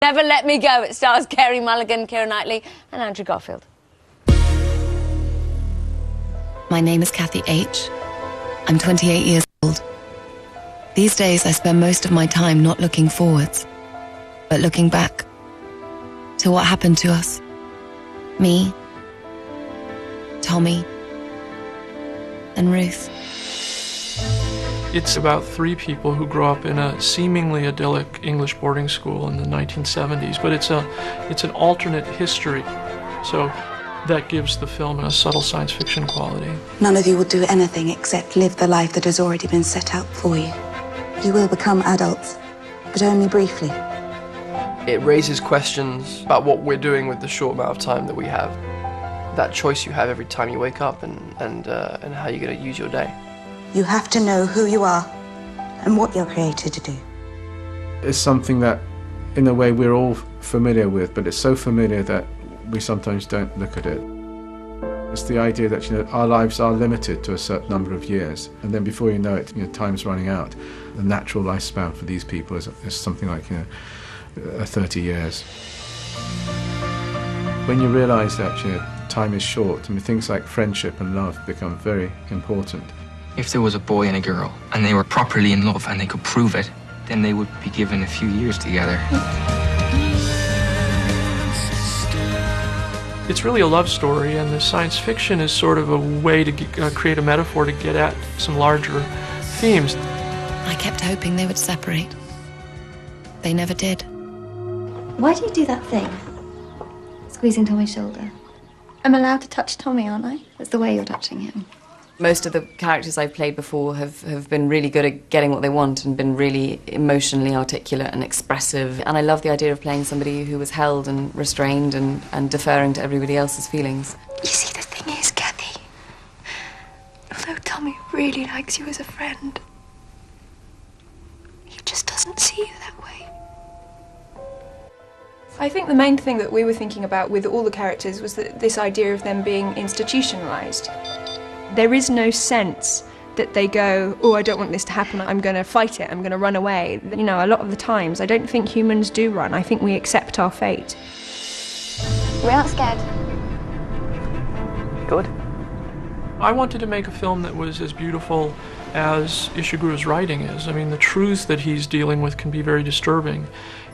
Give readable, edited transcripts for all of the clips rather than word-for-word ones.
Never Let Me Go. It stars Carey Mulligan, Keira Knightley and Andrew Garfield. My name is Kathy H. I'm 28 years old. These days I spend most of my time not looking forwards, but looking back to what happened to us. Me, Tommy, and Ruth. It's about three people who grow up in a seemingly idyllic English boarding school in the 1970s, but it's an alternate history. So that gives the film a subtle science fiction quality. None of you will do anything except live the life that has already been set out for you. You will become adults, but only briefly. It raises questions about what we're doing with the short amount of time that we have. That choice you have every time you wake up and how you're going to use your day. You have to know who you are and what you're created to do. It's something that, in a way, we're all familiar with, but it's so familiar that we sometimes don't look at it. It's the idea that, our lives are limited to a certain number of years, and then before you know it, time's running out. The natural lifespan for these people is something like, 30 years. When you realise that, time is short, things like friendship and love become very important. If there was a boy and a girl, and they were properly in love and they could prove it, then they would be given a few years together. It's really a love story, and the science fiction is sort of a way to create a metaphor to get at some larger themes. I kept hoping they would separate. They never did. Why do you do that thing? Squeezing Tommy's shoulder. I'm allowed to touch Tommy, aren't I? That's the way you're touching him. Most of the characters I've played before have been really good at getting what they want and been really emotionally articulate and expressive. And I love the idea of playing somebody who was held and restrained and deferring to everybody else's feelings. You see, the thing is, Kathy, although Tommy really likes you as a friend, he just doesn't see you that way. I think the main thing that we were thinking about with all the characters was that this idea of them being institutionalised. There is no sense that they go, oh, I don't want this to happen, I'm going to fight it, I'm going to run away. A lot of the times, I don't think humans do run. I think we accept our fate. We're not scared. Good. I wanted to make a film that was as beautiful as Ishiguro's writing is. The truths that he's dealing with can be very disturbing.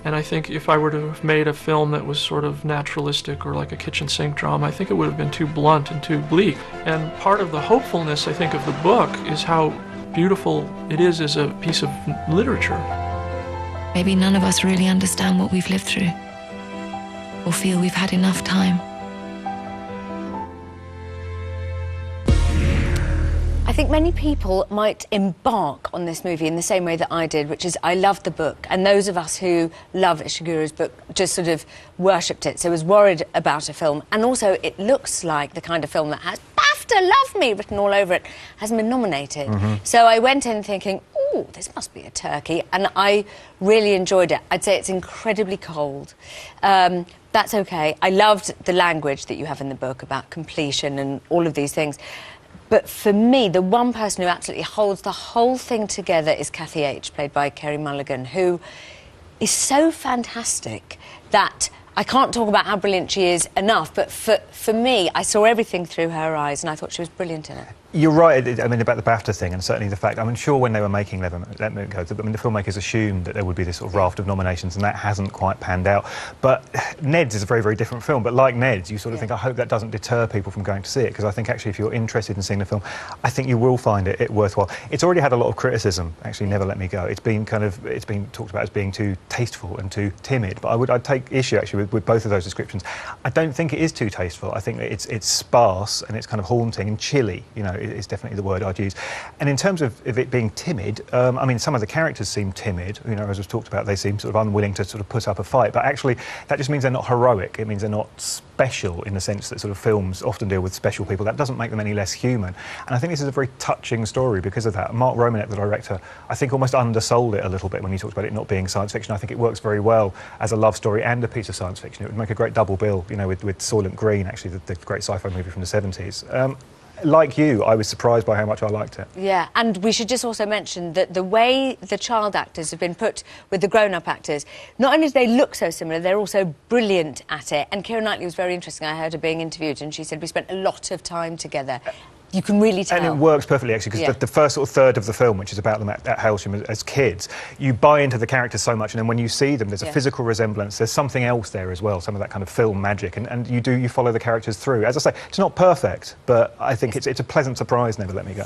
And I think if I were to have made a film that was sort of naturalistic or like a kitchen sink drama, I think it would have been too blunt and too bleak. And part of the hopefulness, I think, of the book is how beautiful it is as a piece of literature. Maybe none of us really understand what we've lived through, or feel we've had enough time. I think many people might embark on this movie in the same way that I did, which is I loved the book, and those of us who love Ishiguro's book just sort of worshipped it, so was worried about a film. And also, it looks like the kind of film that has BAFTA Love Me written all over it, hasn't been nominated. So I went in thinking, oh, this must be a turkey, and I really enjoyed it. I'd say it's incredibly cold. That's okay. I loved the language that you have in the book about completion and all of these things. But for me, the one person who absolutely holds the whole thing together is Kathy H., played by Carey Mulligan, who is so fantastic that I can't talk about how brilliant she is enough, but for me, I saw everything through her eyes, and I thought she was brilliant in it. You're right, about the BAFTA thing, and certainly the fact, sure when they were making Let Me Go, the filmmakers assumed that there would be this sort of raft of nominations, and that hasn't quite panned out. But Ned's is a very, very different film, but like Ned's, you sort of think, I hope that doesn't deter people from going to see it, because I think actually if you're interested in seeing the film, I think you will find it worthwhile. It's already had a lot of criticism, actually, Never Let Me Go. It's been talked about as being too tasteful and too timid, but I'd take issue, actually, with both of those descriptions. I don't think it is too tasteful. I think it's sparse, and it's kind of haunting and chilly, is definitely the word I'd use. And in terms of it being timid, some of the characters seem timid, as we've talked about, they seem sort of unwilling to sort of put up a fight, but actually that just means they're not heroic. It means they're not special in the sense that sort of films often deal with special people. That doesn't make them any less human. And I think this is a very touching story because of that. Mark Romanek, the director, I think almost undersold it a little bit when he talked about it not being science fiction. I think it works very well as a love story and a piece of science fiction. It would make a great double bill, with Soylent Green, actually, the great sci-fi movie from the 70s. like you, I was surprised by how much I liked it. Yeah, and we should just also mention that the way the child actors have been put with the grown-up actors, not only do they look so similar, they're also brilliant at it. And Keira Knightley was very interesting. I heard her being interviewed, and she said we spent a lot of time together. You can really tell. And it works perfectly, actually, because the first sort of third of the film, which is about them at Hailsham as kids, you buy into the characters so much, and then when you see them, there's a physical resemblance. There's something else there as well, some of that kind of film magic, and you follow the characters through. As I say, it's not perfect, but I think it's a pleasant surprise, Never Let Me Go.